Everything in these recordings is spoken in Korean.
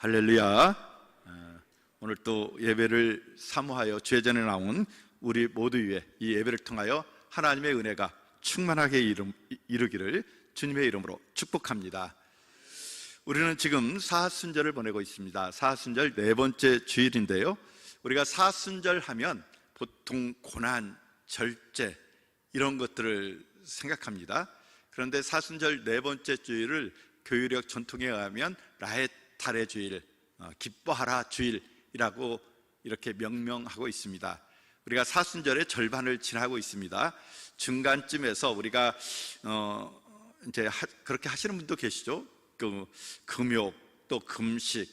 할렐루야. 오늘 또 예배를 사모하여 주의전에 나온 우리 모두 위에 이 예배를 통하여 하나님의 은혜가 충만하게 이루기를 주님의 이름으로 축복합니다. 우리는 지금 사순절을 보내고 있습니다. 사순절 네 번째 주일인데요, 우리가 사순절 하면 보통 고난, 절제 이런 것들을 생각합니다. 그런데 사순절 네 번째 주일을 교유력 전통에 의하면 라헤탈의 주일, 기뻐하라 주일이라고 이렇게 명명하고 있습니다. 우리가 사순절의 절반을 지나고 있습니다. 중간쯤에서 우리가 이제 그렇게 하시는 분도 계시죠. 그 금욕, 또 금식,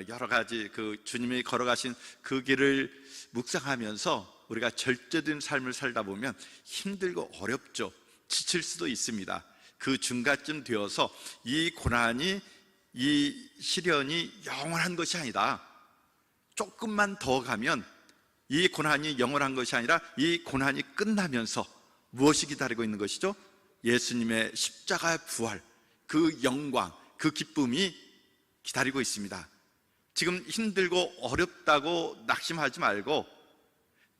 여러 가지 그 주님이 걸어가신 그 길을 묵상하면서 우리가 절제된 삶을 살다 보면 힘들고 어렵죠. 지칠 수도 있습니다. 그 중간쯤 되어서 이 고난이, 이 시련이 영원한 것이 아니다. 조금만 더 가면 이 고난이 영원한 것이 아니라 이 고난이 끝나면서 무엇이 기다리고 있는 것이죠? 예수님의 십자가의 부활, 그 영광, 그 기쁨이 기다리고 있습니다. 지금 힘들고 어렵다고 낙심하지 말고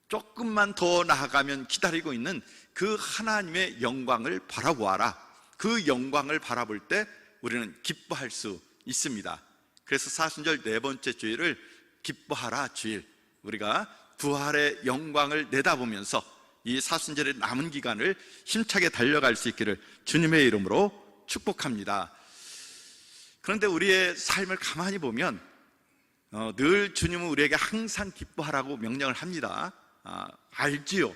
조금만 더 나아가면 기다리고 있는 그 하나님의 영광을 바라보아라. 그 영광을 바라볼 때 우리는 기뻐할 수 있습니다. 그래서 사순절 네 번째 주일을 기뻐하라 주일, 우리가 부활의 영광을 내다보면서 이 사순절의 남은 기간을 힘차게 달려갈 수 있기를 주님의 이름으로 축복합니다. 그런데 우리의 삶을 가만히 보면 늘 주님은 우리에게 항상 기뻐하라고 명령을 합니다. 알지요.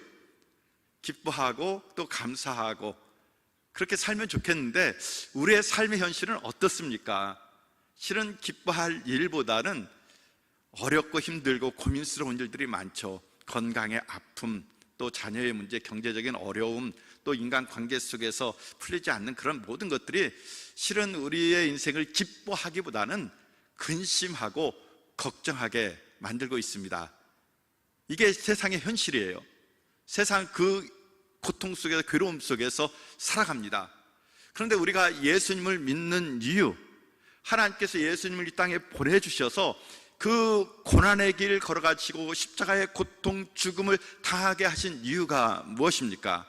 기뻐하고 또 감사하고 그렇게 살면 좋겠는데 우리의 삶의 현실은 어떻습니까? 실은 기뻐할 일보다는 어렵고 힘들고 고민스러운 일들이 많죠. 건강의 아픔, 또 자녀의 문제, 경제적인 어려움, 또 인간관계 속에서 풀리지 않는 그런 모든 것들이 실은 우리의 인생을 기뻐하기보다는 근심하고 걱정하게 만들고 있습니다. 이게 세상의 현실이에요. 세상 그 고통 속에서, 괴로움 속에서 살아갑니다. 그런데 우리가 예수님을 믿는 이유, 하나님께서 예수님을 이 땅에 보내주셔서 그 고난의 길 걸어가시고 십자가의 고통, 죽음을 당하게 하신 이유가 무엇입니까?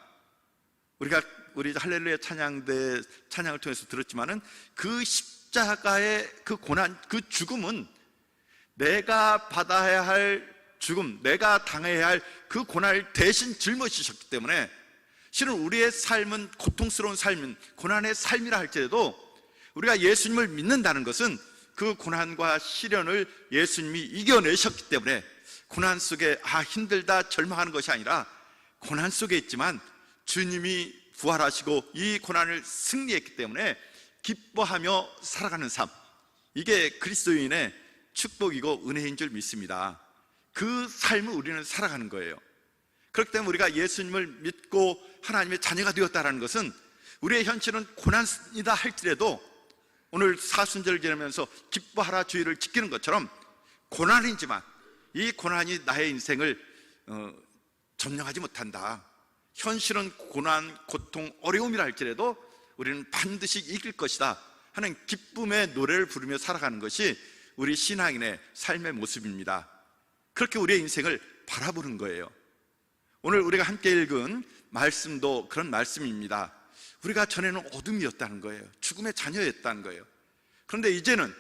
우리 할렐루야 찬양대 찬양을 통해서 들었지만은 그 십자가의 그 고난, 그 죽음은 내가 받아야 할 죽음, 내가 당해야 할 그 고난을 대신 짊어지셨기 때문에 실은 우리의 삶은 고통스러운 삶은 고난의 삶이라 할지라도 우리가 예수님을 믿는다는 것은 그 고난과 시련을 예수님이 이겨내셨기 때문에 고난 속에 힘들다 절망하는 것이 아니라 고난 속에 있지만 주님이 부활하시고 이 고난을 승리했기 때문에 기뻐하며 살아가는 삶, 이게 그리스도인의 축복이고 은혜인 줄 믿습니다. 그 삶을 우리는 살아가는 거예요. 그렇기 때문에 우리가 예수님을 믿고 하나님의 자녀가 되었다는 것은 우리의 현실은 고난이다 할지라도 오늘 사순절을 지내면서 기뻐하라 주일을 지키는 것처럼 고난이지만 이 고난이 나의 인생을 점령하지 못한다. 현실은 고난, 고통, 어려움이라 할지라도 우리는 반드시 이길 것이다 하는 기쁨의 노래를 부르며 살아가는 것이 우리 신앙인의 삶의 모습입니다. 그렇게 우리의 인생을 바라보는 거예요. 오늘 우리가 함께 읽은 말씀도 그런 말씀입니다. 우리가 전에는 어둠이었다는 거예요. 죽음의 자녀였다는 거예요. 그런데 이제는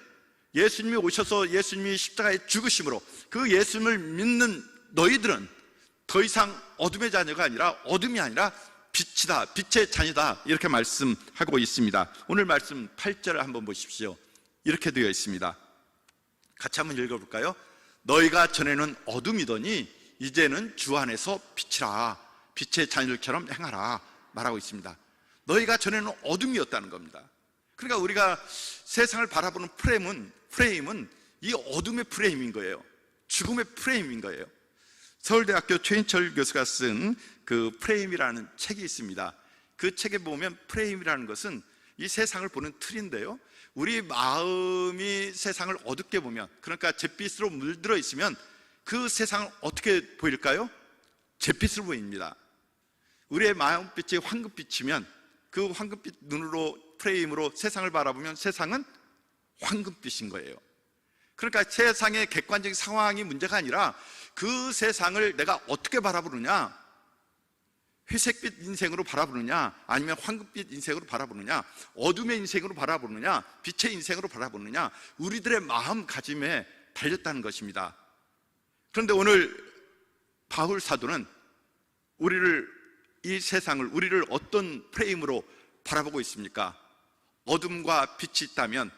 예수님이 오셔서 예수님이 십자가에 죽으심으로 그 예수님을 믿는 너희들은 더 이상 어둠의 자녀가 아니라, 어둠이 아니라 빛이다, 빛의 자녀다, 이렇게 말씀하고 있습니다. 오늘 말씀 8절을 한번 보십시오. 이렇게 되어 있습니다. 같이 한번 읽어볼까요? 너희가 전에는 어둠이더니 이제는 주 안에서 빛이라, 빛의 자녀들처럼 행하라 말하고 있습니다. 너희가 전에는 어둠이었다는 겁니다. 그러니까 우리가 세상을 바라보는 프레임은 이 어둠의 프레임인 거예요. 죽음의 프레임인 거예요. 서울대학교 최인철 교수가 쓴 그 프레임이라는 책이 있습니다. 그 책에 보면 프레임이라는 것은 이 세상을 보는 틀인데요, 우리 마음이 세상을 어둡게 보면, 그러니까 잿빛으로 물들어 있으면 그 세상은 어떻게 보일까요? 잿빛으로 보입니다. 우리의 마음빛이 황금빛이면 그 황금빛 눈으로, 프레임으로 세상을 바라보면 세상은 황금빛인 거예요. 그러니까 세상의 객관적인 상황이 문제가 아니라 그 세상을 내가 어떻게 바라보느냐, 회색빛 인생으로 바라보느냐, 아니면 황금빛 인생으로 바라보느냐, 어둠의 인생으로 바라보느냐, 빛의 인생으로 바라보느냐, 우리들의 마음가짐에 달렸다는 것입니다. 그런데 오늘 바울 사도는 이 세상을, 우리를 어떤 프레임으로 바라보고 있습니까? 어둠과 빛이 있다면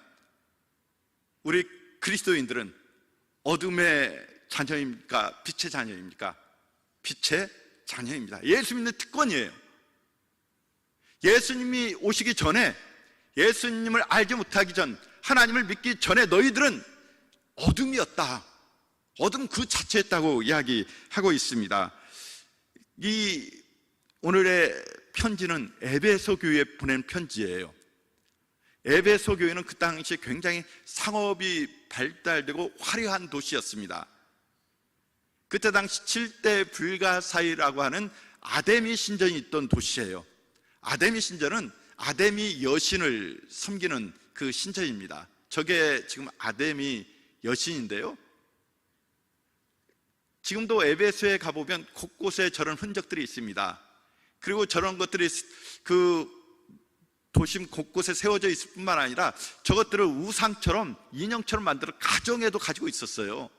우리 그리스도인들은 어둠의 자녀입니까? 빛의 자녀입니까? 빛의 자녀입니다. 예수 믿는 특권이에요. 예수님이 오시기 전에, 예수님을 알지 못하기 전, 하나님을 믿기 전에 너희들은 어둠이었다, 어둠 그 자체였다고 이야기하고 있습니다. 이 오늘의 편지는 에베소 교회에 보낸 편지예요. 에베소 교회는 그 당시에 굉장히 상업이 발달되고 화려한 도시였습니다. 그때 당시 7대 불가사의라고 하는 아데미 신전이 있던 도시예요. 아데미 신전은 아데미 여신을 섬기는 그 신전입니다. 저게 지금 아데미 여신인데요, 지금도 에베소에 가보면 곳곳에 저런 흔적들이 있습니다. 그리고 저런 것들이 그 도심 곳곳에 세워져 있을 뿐만 아니라 저것들을 우상처럼, 인형처럼 만들어 가정에도 가지고 있었어요.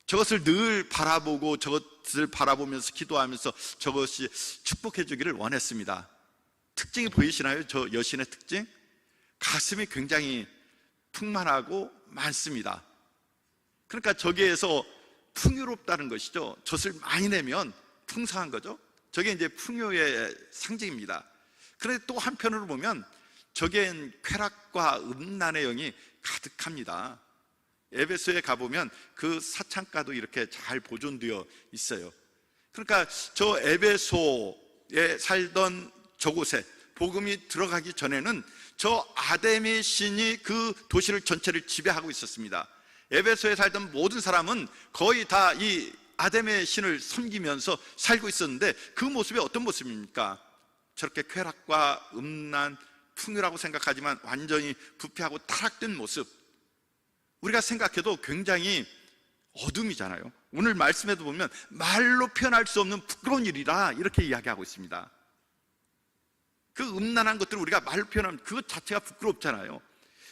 저것을 늘 바라보고, 저것을 바라보면서 기도하면서 저것이 축복해 주기를 원했습니다. 특징이 보이시나요? 저 여신의 특징? 가슴이 굉장히 풍만하고 많습니다. 그러니까 저기에서 풍요롭다는 것이죠. 젖을 많이 내면 풍성한 거죠. 저게 이제 풍요의 상징입니다. 그런데 또 한편으로 보면 저기엔 쾌락과 음란의 영이 가득합니다. 에베소에 가보면 그 사창가도 이렇게 잘 보존되어 있어요. 그러니까 저 에베소에 살던 저곳에 복음이 들어가기 전에는 저 아데미 신이 그 도시를 전체를 지배하고 있었습니다. 에베소에 살던 모든 사람은 거의 다 이 아데미 신을 섬기면서 살고 있었는데, 그 모습이 어떤 모습입니까? 저렇게 쾌락과 음란, 풍요라고 생각하지만 완전히 부패하고 타락된 모습, 우리가 생각해도 굉장히 어둠이잖아요. 오늘 말씀에도 보면 말로 표현할 수 없는 부끄러운 일이라 이렇게 이야기하고 있습니다. 그 음란한 것들을 우리가 말로 표현하면 그것 자체가 부끄럽잖아요.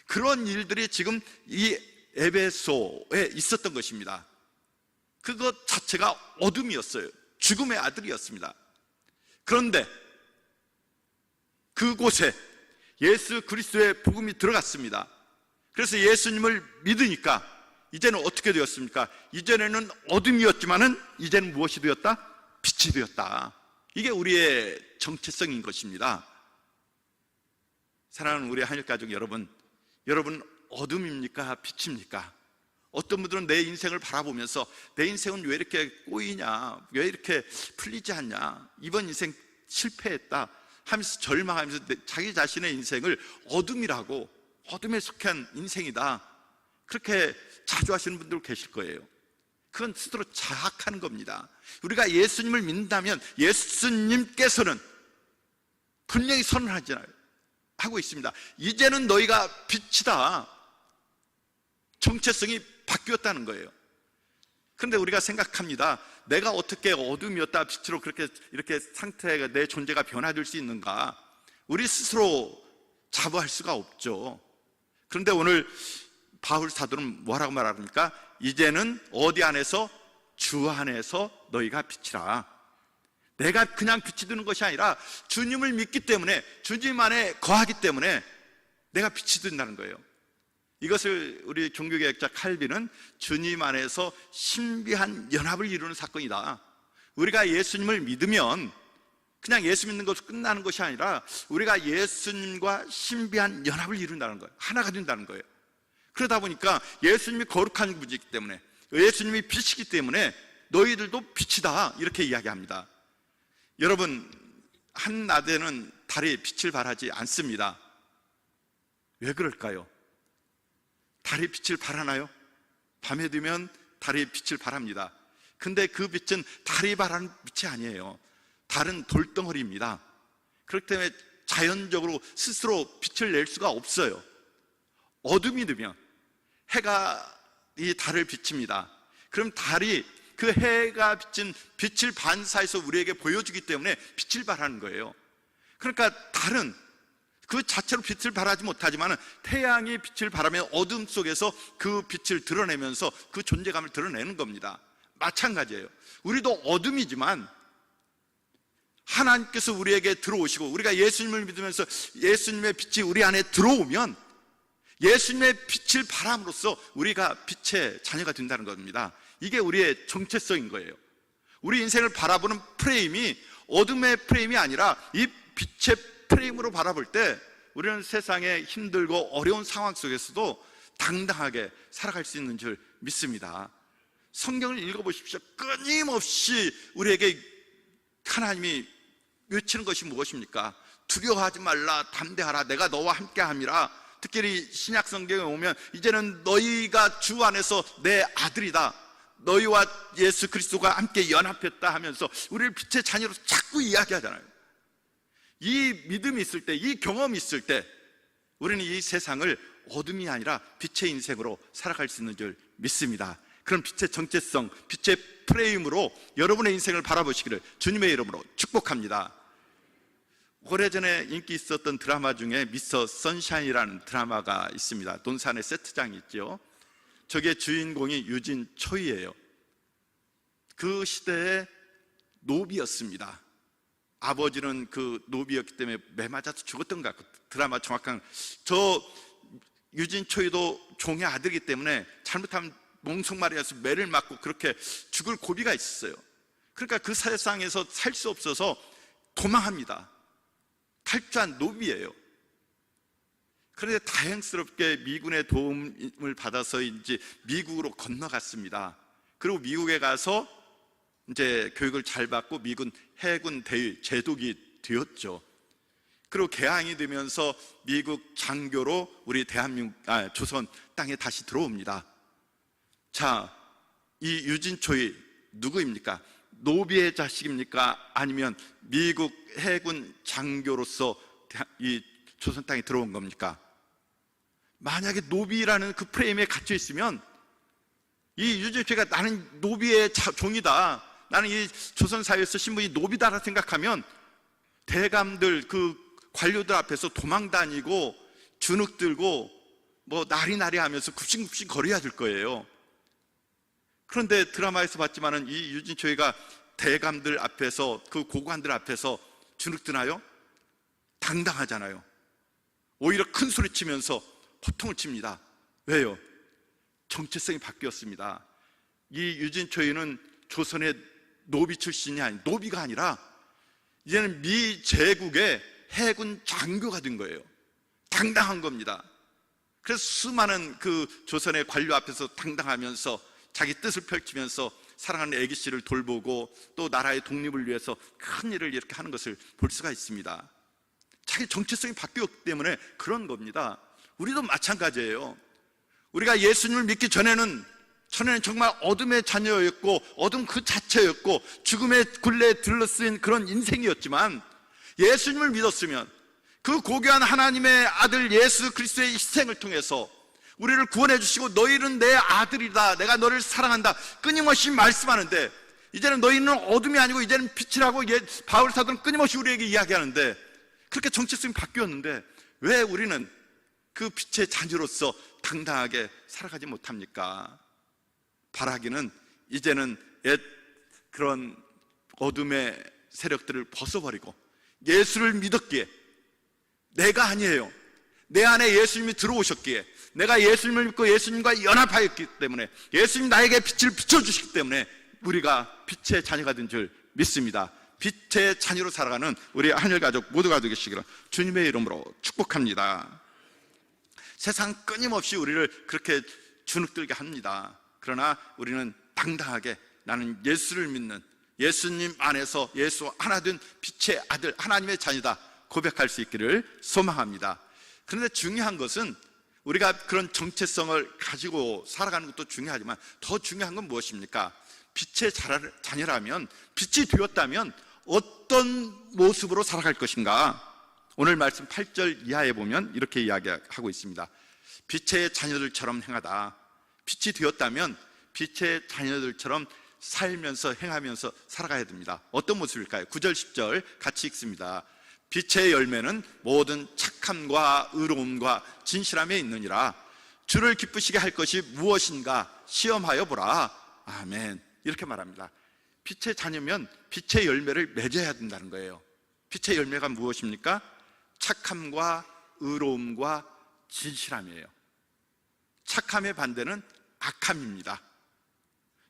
그런 일들이 지금 이 에베소에 있었던 것입니다. 그것 자체가 어둠이었어요. 죽음의 아들이었습니다. 그런데 그곳에 예수 그리스도의 복음이 들어갔습니다. 그래서 예수님을 믿으니까 이제는 어떻게 되었습니까? 이전에는 어둠이었지만은 이제는 무엇이 되었다? 빛이 되었다. 이게 우리의 정체성인 것입니다. 사랑하는 우리 한일가족 여러분, 여러분 어둠입니까? 빛입니까? 어떤 분들은 내 인생을 바라보면서 내 인생은 왜 이렇게 꼬이냐, 왜 이렇게 풀리지 않냐, 이번 인생 실패했다 하면서 절망하면서 자기 자신의 인생을 어둠이라고, 어둠에 속한 인생이다, 그렇게 자주 하시는 분들 계실 거예요. 그건 스스로 자학하는 겁니다. 우리가 예수님을 믿는다면 예수님께서는 분명히 선언하잖아요. 하고 있습니다. 이제는 너희가 빛이다. 정체성이 바뀌었다는 거예요. 그런데 우리가 생각합니다. 내가 어떻게 어둠이었다 빛으로 그렇게 이렇게 상태가, 내 존재가 변화될 수 있는가? 우리 스스로 자부할 수가 없죠. 그런데 오늘 바울 사도는 뭐라고 말합니까? 이제는 어디 안에서? 주 안에서 너희가 빛이라. 내가 그냥 빛이 되는 것이 아니라 주님을 믿기 때문에, 주님 안에 거하기 때문에 내가 빛이 된다는 거예요. 이것을 우리 종교개혁자 칼빈은 주님 안에서 신비한 연합을 이루는 사건이다. 우리가 예수님을 믿으면 그냥 예수 믿는 것으로 끝나는 것이 아니라 우리가 예수님과 신비한 연합을 이룬다는 거예요. 하나가 된다는 거예요. 그러다 보니까 예수님이 거룩한 분이기 때문에, 예수님이 빛이기 때문에 너희들도 빛이다, 이렇게 이야기합니다. 여러분, 한낮에는 달이 빛을 발하지 않습니다. 왜 그럴까요? 달이 빛을 발하나요? 밤에 되면 달이 빛을 발합니다. 근데 그 빛은 달이 발하는 빛이 아니에요. 달은 돌덩어리입니다. 그렇기 때문에 자연적으로 스스로 빛을 낼 수가 없어요. 어둠이 되면, 해가 이 달을 비칩니다. 그럼 달이 그 해가 비친 빛을 반사해서 우리에게 보여주기 때문에 빛을 발하는 거예요. 그러니까 달은 그 자체로 빛을 발하지 못하지만 태양이 빛을 발하면 어둠 속에서 그 빛을 드러내면서 그 존재감을 드러내는 겁니다. 마찬가지예요. 우리도 어둠이지만 하나님께서 우리에게 들어오시고 우리가 예수님을 믿으면서 예수님의 빛이 우리 안에 들어오면 예수님의 빛을 발함으로써 우리가 빛의 자녀가 된다는 겁니다. 이게 우리의 정체성인 거예요. 우리 인생을 바라보는 프레임이 어둠의 프레임이 아니라 이 빛의 프레임으로 바라볼 때 우리는 세상에 힘들고 어려운 상황 속에서도 당당하게 살아갈 수 있는 줄 믿습니다. 성경을 읽어보십시오. 끊임없이 우리에게 하나님이 외치는 것이 무엇입니까? 두려워하지 말라, 담대하라, 내가 너와 함께함이라. 특히 신약 성경에 오면 이제는 너희가 주 안에서 내 아들이다, 너희와 예수 그리스도가 함께 연합했다 하면서 우리를 빛의 자녀로 자꾸 이야기하잖아요. 이 믿음이 있을 때, 이 경험이 있을 때 우리는 이 세상을 어둠이 아니라 빛의 인생으로 살아갈 수 있는 줄 믿습니다. 그런 빛의 정체성, 빛의 프레임으로 여러분의 인생을 바라보시기를 주님의 이름으로 축복합니다. 오래전에 인기 있었던 드라마 중에 미스터 선샤인이라는 드라마가 있습니다. 논산에 세트장이 있죠. 저게 주인공이 유진 초이예요. 그 시대의 노비였습니다. 아버지는 그 노비였기 때문에 매 맞아서 죽었던 것 같고, 드라마 정확한, 저 유진 초이도 종의 아들이기 때문에 잘못하면 몽송마리아에서 매를 맞고 그렇게 죽을 고비가 있었어요. 그러니까 그 세상에서 살 수 없어서 도망합니다. 탈주한 노비예요. 그런데 다행스럽게 미군의 도움을 받아서인지 미국으로 건너갔습니다. 그리고 미국에 가서 이제 교육을 잘 받고 미군 해군 대위 제독이 되었죠. 그리고 개항이 되면서 미국 장교로 우리 조선 땅에 다시 들어옵니다. 자, 이 유진초이 누구입니까? 노비의 자식입니까? 아니면 미국 해군 장교로서 이 조선 땅에 들어온 겁니까? 만약에 노비라는 그 프레임에 갇혀 있으면 이 유진초이가 나는 노비의 종이다, 나는 이 조선 사회에서 신분이 노비다라 생각하면 대감들, 그 관료들 앞에서 도망 다니고 주눅 들고 뭐 나리나리 하면서 굽신굽신 거려야 될 거예요. 그런데 드라마에서 봤지만은 이 유진초이가 대감들 앞에서, 그 고관들 앞에서 주눅 드나요? 당당하잖아요. 오히려 큰 소리 치면서 호통을 칩니다. 왜요? 정체성이 바뀌었습니다. 이 유진초이는 조선의 노비 출신이 아닌, 노비가 아니라 이제는 미 제국의 해군 장교가 된 거예요. 당당한 겁니다. 그래서 수많은 그 조선의 관료 앞에서 당당하면서 자기 뜻을 펼치면서 사랑하는 애기씨를 돌보고 또 나라의 독립을 위해서 큰 일을 이렇게 하는 것을 볼 수가 있습니다. 자기 정체성이 바뀌었기 때문에 그런 겁니다. 우리도 마찬가지예요. 우리가 예수님을 믿기 전에는 정말 어둠의 자녀였고 어둠 그 자체였고 죽음의 굴레에 들러쓰인 그런 인생이었지만, 예수님을 믿었으면 그 고귀한 하나님의 아들 예수 그리스도의 희생을 통해서 우리를 구원해 주시고 너희는 내 아들이다, 내가 너를 사랑한다 끊임없이 말씀하는데, 이제는 너희는 어둠이 아니고 이제는 빛이라고 바울 사도는 끊임없이 우리에게 이야기하는데, 그렇게 정체성이 바뀌었는데 왜 우리는 그 빛의 자녀로서 당당하게 살아가지 못합니까? 바라기는 이제는 옛 그런 어둠의 세력들을 벗어버리고 예수를 믿었기에, 내가 아니에요, 내 안에 예수님이 들어오셨기에, 내가 예수님을 믿고 예수님과 연합하였기 때문에, 예수님 나에게 빛을 비춰주시기 때문에 우리가 빛의 자녀가 된 줄 믿습니다. 빛의 자녀로 살아가는 우리 한일 가족 모두가 되시기를 주님의 이름으로 축복합니다. 세상 끊임없이 우리를 그렇게 주눅들게 합니다. 그러나 우리는 당당하게 나는 예수를 믿는, 예수님 안에서 예수 하나 된 빛의 아들, 하나님의 자녀다 고백할 수 있기를 소망합니다. 그런데 중요한 것은 우리가 그런 정체성을 가지고 살아가는 것도 중요하지만 더 중요한 건 무엇입니까? 빛의 자녀라면, 빛이 되었다면 어떤 모습으로 살아갈 것인가? 오늘 말씀 8절 이하에 보면 이렇게 이야기하고 있습니다. 빛의 자녀들처럼 행하다. 빛이 되었다면 빛의 자녀들처럼 살면서 행하면서 살아가야 됩니다. 어떤 모습일까요? 9절 10절 같이 읽습니다. 빛의 열매는 모든 착함과 의로움과 진실함에 있느니라. 주를 기쁘시게 할 것이 무엇인가 시험하여 보라. 아멘. 이렇게 말합니다. 빛의 자녀면 빛의 열매를 맺어야 된다는 거예요. 빛의 열매가 무엇입니까? 착함과 의로움과 진실함이에요. 착함의 반대는 악함입니다.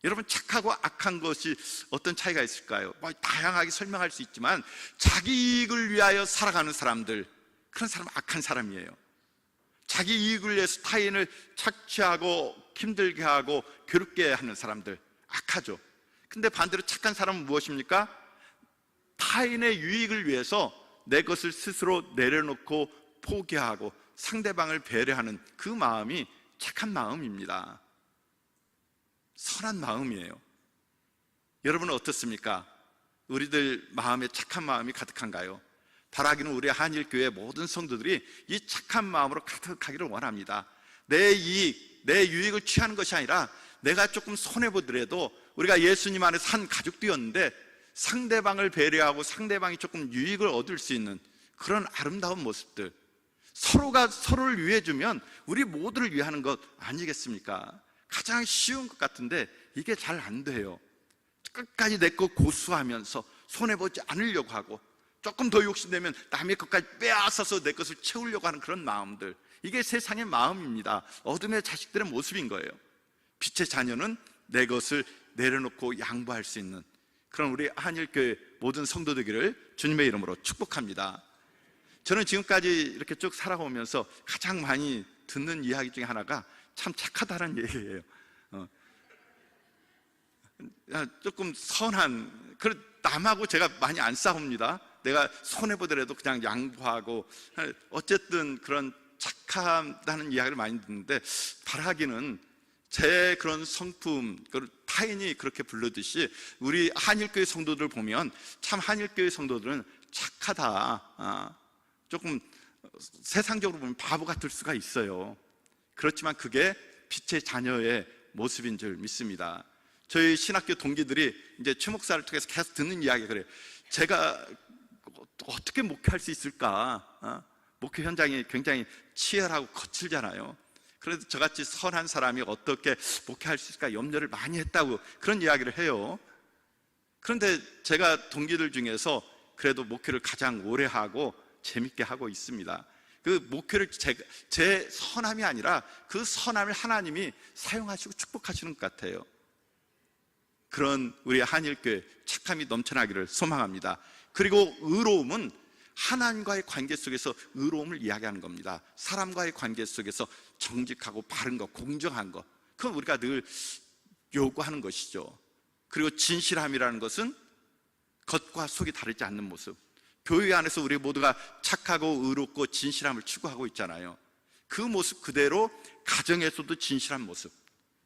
여러분, 착하고 악한 것이 어떤 차이가 있을까요? 다양하게 설명할 수 있지만 자기 이익을 위하여 살아가는 사람들, 그런 사람은 악한 사람이에요. 자기 이익을 위해서 타인을 착취하고 힘들게 하고 괴롭게 하는 사람들, 악하죠. 근데 반대로 착한 사람은 무엇입니까? 타인의 유익을 위해서 내 것을 스스로 내려놓고 포기하고 상대방을 배려하는 그 마음이 착한 마음입니다. 선한 마음이에요. 여러분은 어떻습니까? 우리들 마음에 착한 마음이 가득한가요? 바라기는 우리 한일교회 모든 성도들이 이 착한 마음으로 가득하기를 원합니다. 내 이익, 내 유익을 취하는 것이 아니라 내가 조금 손해보더라도 우리가 예수님 안에서 한 가족되었는데 상대방을 배려하고 상대방이 조금 유익을 얻을 수 있는 그런 아름다운 모습들, 서로가 서로를 위해주면 우리 모두를 위하는 것 아니겠습니까? 가장 쉬운 것 같은데 이게 잘 안 돼요. 끝까지 내 것 고수하면서 손해보지 않으려고 하고 조금 더 욕심내면 남의 것까지 빼앗아서 내 것을 채우려고 하는 그런 마음들, 이게 세상의 마음입니다. 어둠의 자식들의 모습인 거예요. 빛의 자녀는 내 것을 내려놓고 양보할 수 있는 그런 우리 한일교회 모든 성도 되기를 주님의 이름으로 축복합니다. 저는 지금까지 이렇게 쭉 살아오면서 가장 많이 듣는 이야기 중에 하나가 참 착하다는 얘기예요. 조금 선한, 남하고 제가 많이 안 싸웁니다. 내가 손해보더라도 그냥 양보하고, 어쨌든 그런 착하다는 이야기를 많이 듣는데, 바라기는 제 그런 성품, 타인이 그렇게 부르듯이 우리 한일교회 성도들 보면 참 한일교회 성도들은 착하다, 조금 세상적으로 보면 바보 같을 수가 있어요. 그렇지만 그게 빛의 자녀의 모습인 줄 믿습니다. 저희 신학교 동기들이 이제 최 목사를 통해서 계속 듣는 이야기가 그래요. 제가 어떻게 목회할 수 있을까? 목회 현장이 굉장히 치열하고 거칠잖아요. 그래도 저같이 선한 사람이 어떻게 목회할 수 있을까 염려를 많이 했다고 그런 이야기를 해요. 그런데 제가 동기들 중에서 그래도 목회를 가장 오래 하고 재밌게 하고 있습니다. 그 목회를 제 선함이 아니라 그 선함을 하나님이 사용하시고 축복하시는 것 같아요. 그런 우리 한일교회 착함이 넘쳐나기를 소망합니다. 그리고 의로움은 하나님과의 관계 속에서 의로움을 이야기하는 겁니다. 사람과의 관계 속에서 정직하고 바른 것, 공정한 것, 그건 우리가 늘 요구하는 것이죠. 그리고 진실함이라는 것은 겉과 속이 다르지 않는 모습. 교회 안에서 우리 모두가 착하고 의롭고 진실함을 추구하고 있잖아요. 그 모습 그대로 가정에서도 진실한 모습,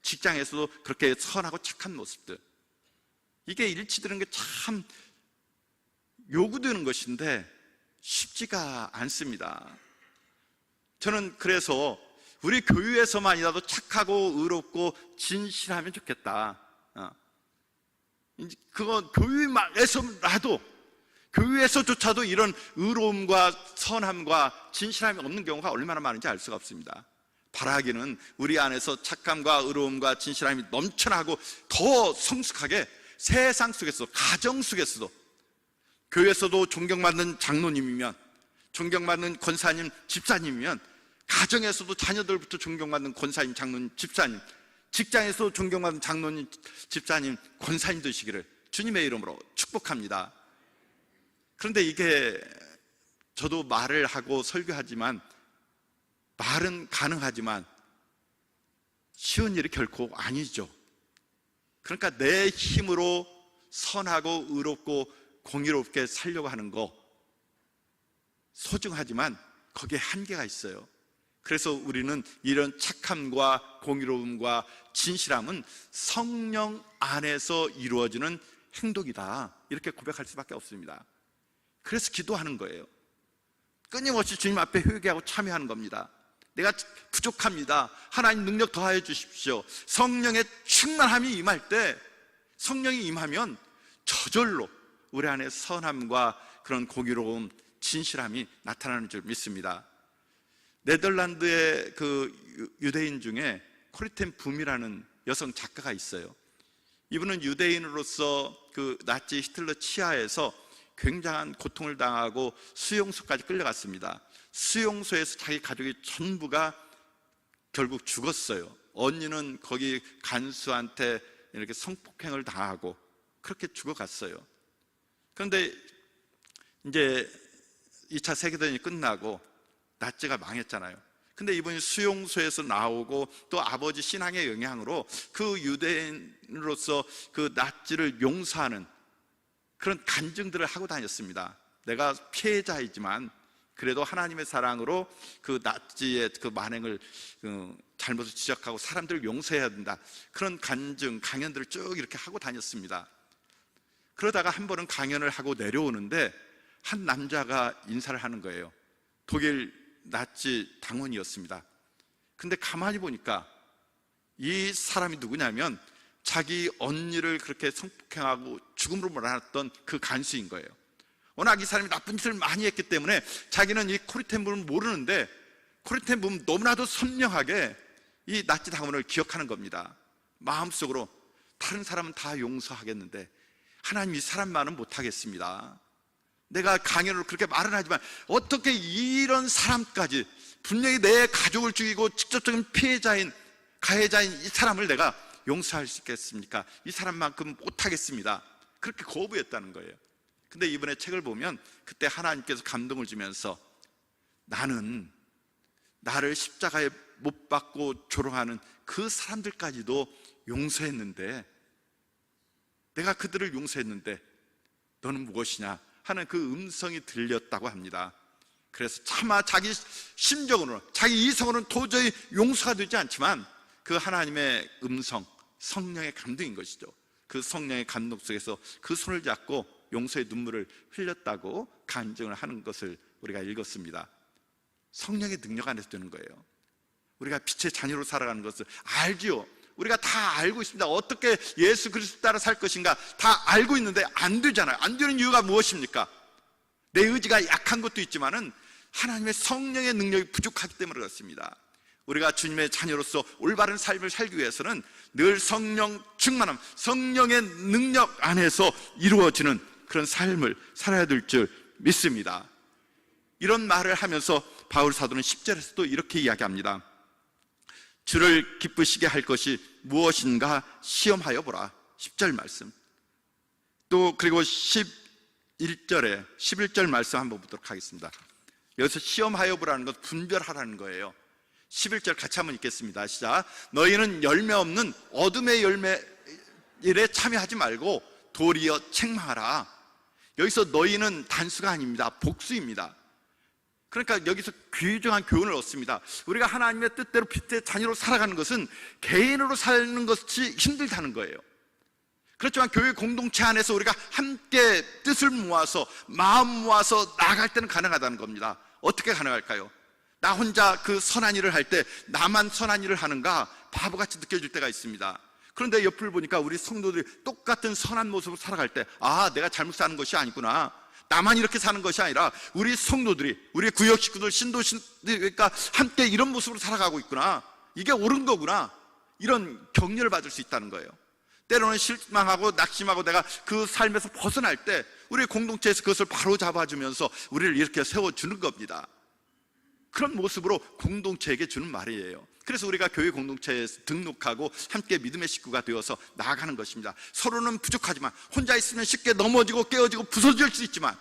직장에서도 그렇게 선하고 착한 모습들, 이게 일치되는 게 참 요구되는 것인데 쉽지가 않습니다. 저는 그래서 우리 교회에서만이라도 착하고 의롭고 진실하면 좋겠다. 그건 교회에서라도, 교회에서조차도 이런 의로움과 선함과 진실함이 없는 경우가 얼마나 많은지 알 수가 없습니다. 바라기는 우리 안에서 착함과 의로움과 진실함이 넘쳐나고 더 성숙하게 세상 속에서도, 가정 속에서도, 교회에서도 존경받는 장로님이면, 존경받는 권사님, 집사님이면, 가정에서도 자녀들부터 존경받는 권사님, 장로님, 집사님, 직장에서도 존경받는 장로님, 집사님, 권사님 되시기를 주님의 이름으로 축복합니다. 그런데 이게 저도 말을 하고 설교하지만, 말은 가능하지만 쉬운 일이 결코 아니죠. 그러니까 내 힘으로 선하고 의롭고 공의롭게 살려고 하는 거 소중하지만 거기에 한계가 있어요. 그래서 우리는 이런 착함과 공의로움과 진실함은 성령 안에서 이루어지는 행동이다, 이렇게 고백할 수밖에 없습니다. 그래서 기도하는 거예요. 끊임없이 주님 앞에 회개하고 참여하는 겁니다. 내가 부족합니다. 하나님 능력 더하여 주십시오. 성령의 충만함이 임할 때, 성령이 임하면 저절로 우리 안에 선함과 그런 공의로움, 진실함이 나타나는 줄 믿습니다. 네덜란드의 그 유대인 중에 코리텐 붐이라는 여성 작가가 있어요. 이분은 유대인으로서 그 나치 히틀러 치하에서 굉장한 고통을 당하고 수용소까지 끌려갔습니다. 수용소에서 자기 가족이 전부가 결국 죽었어요. 언니는 거기 간수한테 이렇게 성폭행을 당하고 그렇게 죽어갔어요. 그런데 이제 2차 세계대전이 끝나고 나치가 망했잖아요. 근데 이분이 수용소에서 나오고 또 아버지 신앙의 영향으로 그 유대인으로서 그 나치를 용서하는 그런 간증들을 하고 다녔습니다. 내가 피해자이지만 그래도 하나님의 사랑으로 그 나치의 그 만행을 잘못을 지적하고 사람들을 용서해야 된다. 그런 간증, 강연들을 쭉 이렇게 하고 다녔습니다. 그러다가 한 번은 강연을 하고 내려오는데 한 남자가 인사를 하는 거예요. 독일 나치 당원이었습니다. 근데 가만히 보니까 이 사람이 누구냐면 자기 언니를 그렇게 성폭행하고 죽음으로 몰아놨던 그 간수인 거예요. 워낙 이 사람이 나쁜 짓을 많이 했기 때문에 자기는 이 코리텐붐을 모르는데 코리텐붐은 너무나도 선명하게 이 나치 당원을 기억하는 겁니다. 마음속으로 다른 사람은 다 용서하겠는데 하나님 이 사람만은 못하겠습니다. 내가 강연으로 그렇게 말은 하지만 어떻게 이런 사람까지, 분명히 내 가족을 죽이고 직접적인 피해자인, 가해자인 이 사람을 내가 용서할 수 있겠습니까? 이 사람만큼 못하겠습니다. 그렇게 거부했다는 거예요. 근데 이번에 책을 보면 그때 하나님께서 감동을 주면서 나는 나를 십자가에 못 박고 조롱하는 그 사람들까지도 용서했는데, 내가 그들을 용서했는데 너는 무엇이냐 하는 그 음성이 들렸다고 합니다. 그래서 차마 자기 심정으로는, 자기 이성으로는 도저히 용서가 되지 않지만 그 하나님의 음성, 성령의 감동인 것이죠. 그 성령의 감동 속에서 그 손을 잡고 용서의 눈물을 흘렸다고 간증을 하는 것을 우리가 읽었습니다. 성령의 능력 안에서 되는 거예요. 우리가 빛의 자녀로 살아가는 것을 알지요. 우리가 다 알고 있습니다. 어떻게 예수 그리스도 따라 살 것인가 다 알고 있는데 안 되잖아요. 안 되는 이유가 무엇입니까? 내 의지가 약한 것도 있지만은 하나님의 성령의 능력이 부족하기 때문에 그렇습니다. 우리가 주님의 자녀로서 올바른 삶을 살기 위해서는 늘 성령 충만함, 성령의 능력 안에서 이루어지는 그런 삶을 살아야 될 줄 믿습니다. 이런 말을 하면서 바울 사도는 10절에서도 이렇게 이야기합니다. 주를 기쁘시게 할 것이 무엇인가 시험하여 보라. 10절 말씀. 또 그리고 11절 말씀 한번 보도록 하겠습니다. 여기서 시험하여 보라는 것, 분별하라는 거예요. 11절 같이 한번 읽겠습니다. 시작. 너희는 열매 없는 어둠의 열매 일에 참여하지 말고 도리어 책망하라. 여기서 너희는 단수가 아닙니다. 복수입니다. 그러니까 여기서 귀중한 교훈을 얻습니다. 우리가 하나님의 뜻대로 빛의 자녀로 살아가는 것은 개인으로 사는 것이 힘들다는 거예요. 그렇지만 교회 공동체 안에서 우리가 함께 뜻을 모아서, 마음 모아서 나아갈 때는 가능하다는 겁니다. 어떻게 가능할까요? 나 혼자 그 선한 일을 할 때 나만 선한 일을 하는가 바보같이 느껴질 때가 있습니다. 그런데 옆을 보니까 우리 성도들이 똑같은 선한 모습으로 살아갈 때, 아, 내가 잘못 사는 것이 아니구나, 나만 이렇게 사는 것이 아니라 우리 성도들이, 우리 구역 식구들, 신도들과 함께 이런 모습으로 살아가고 있구나, 이게 옳은 거구나, 이런 격려를 받을 수 있다는 거예요. 때로는 실망하고 낙심하고 내가 그 삶에서 벗어날 때 우리 공동체에서 그것을 바로 잡아주면서 우리를 이렇게 세워주는 겁니다. 그런 모습으로 공동체에게 주는 말이에요. 그래서 우리가 교회 공동체에 등록하고 함께 믿음의 식구가 되어서 나아가는 것입니다. 서로는 부족하지만, 혼자 있으면 쉽게 넘어지고 깨어지고 부서질 수 있지만,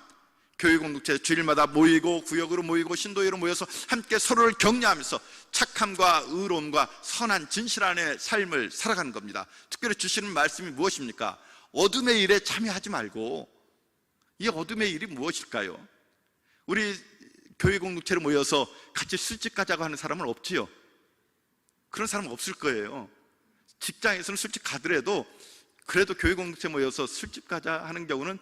교회 공동체 주일마다 모이고 구역으로 모이고 신도회로 모여서 함께 서로를 격려하면서 착함과 의로움과 선한 진실 안의 삶을 살아가는 겁니다. 특별히 주시는 말씀이 무엇입니까? 어둠의 일에 참여하지 말고. 이 어둠의 일이 무엇일까요? 우리 교회 공동체로 모여서 같이 술집 가자고 하는 사람은 없지요. 그런 사람은 없을 거예요. 직장에서는 술집 가더라도 그래도 교회 공동체 모여서 술집 가자 하는 경우는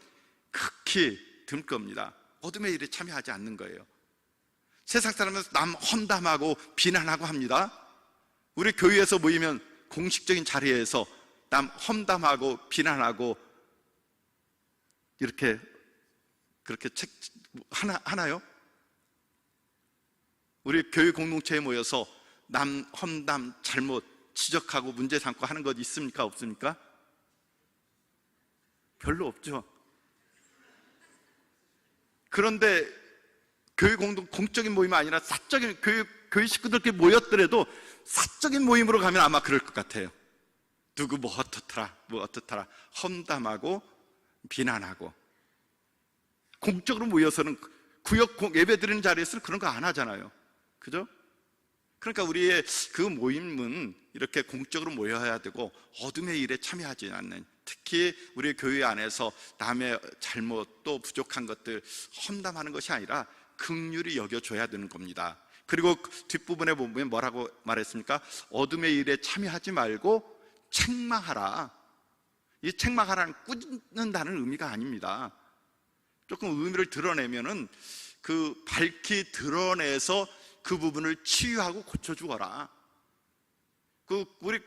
극히 드물 겁니다. 어둠의 일에 참여하지 않는 거예요. 세상 사람은 남 험담하고 비난하고 합니다. 우리 교회에서 모이면 공식적인 자리에서 남 험담하고 비난하고 이렇게 그렇게 하나요? 우리 교회 공동체에 모여서 남 험담, 잘못 지적하고 문제 삼고 하는 것 있습니까? 없습니까? 별로 없죠. 그런데 교회 공적인 모임이 아니라 사적인 교회 식구들끼리 모였더라도 사적인 모임으로 가면 아마 그럴 것 같아요. 누구 뭐 어떻더라 험담하고 비난하고. 공적으로 모여서는 구역 예배 드리는 자리에서는 그런 거 안 하잖아요. 그죠? 그러니까 우리의 그 모임은 이렇게 공적으로 모여야 되고 어둠의 일에 참여하지 않는, 특히 우리 교회 안에서 남의 잘못 또 부족한 것들 험담하는 것이 아니라 긍휼히 여겨줘야 되는 겁니다. 그리고 뒷부분에 보면 뭐라고 말했습니까? 어둠의 일에 참여하지 말고 책망하라. 이 책망하라는 꾸짖는다는 의미가 아닙니다. 조금 의미를 드러내면은 그 밝히 드러내서 그 부분을 치유하고 고쳐주거라.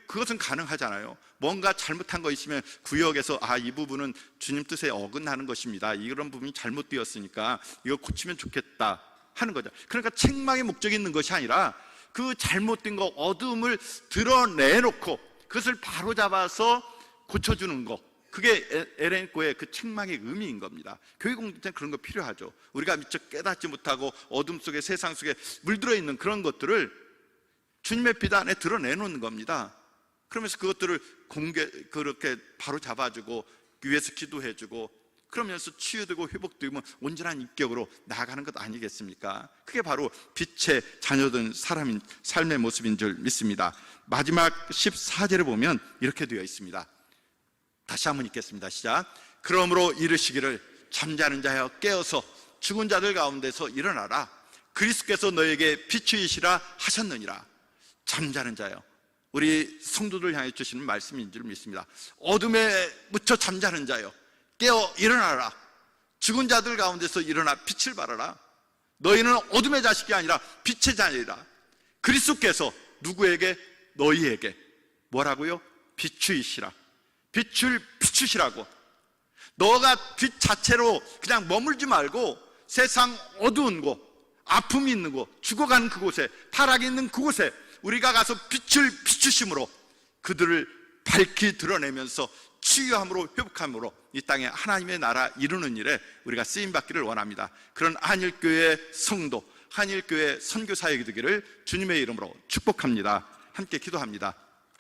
그것은 가능하잖아요. 뭔가 잘못한 거 있으면 구역에서 이 부분은 주님 뜻에 어긋나는 것입니다. 이런 부분이 잘못되었으니까 이거 고치면 좋겠다 하는 거죠. 그러니까 책망의 목적이 있는 것이 아니라 그 잘못된 거, 어둠을 드러내놓고 그것을 바로잡아서 고쳐주는 거, 그게 에렌코의 그 책망의 의미인 겁니다. 교회 공동체는 그런 거 필요하죠. 우리가 미처 깨닫지 못하고 어둠 속에, 세상 속에 물들어 있는 그런 것들을 주님의 빛 안에 드러내놓는 겁니다. 그러면서 그것들을 그렇게 바로 잡아주고 위에서 기도해주고 그러면서 치유되고 회복되면 온전한 인격으로 나아가는 것 아니겠습니까? 그게 바로 빛의 자녀된 사람인 삶의 모습인 줄 믿습니다. 마지막 14절에 보면 이렇게 되어 있습니다. 다시 한번 읽겠습니다. 시작. 그러므로 이르시기를 잠자는 자여 깨어서 죽은 자들 가운데서 일어나라. 그리스도께서 너에게 빛이시라 하셨느니라. 잠자는 자여, 우리 성도들 향해 주시는 말씀인 줄 믿습니다. 어둠에 묻혀 잠자는 자여, 깨어 일어나라. 죽은 자들 가운데서 일어나 빛을 발하라. 너희는 어둠의 자식이 아니라 빛의 자녀이라. 그리스도께서 누구에게? 너희에게 뭐라고요? 비추이시라. 빛을 비추시라고. 너가 빛 자체로 그냥 머물지 말고 세상 어두운 곳, 아픔이 있는 곳, 죽어가는 그곳에, 타락이 있는 그곳에 우리가 가서 빛을 비추심으로 그들을 밝히 드러내면서 치유함으로, 회복함으로 이 땅에 하나님의 나라 이루는 일에 우리가 쓰임받기를 원합니다. 그런 한일교회 성도, 한일교회 선교사역이 되기를 주님의 이름으로 축복합니다. 함께 기도합니다.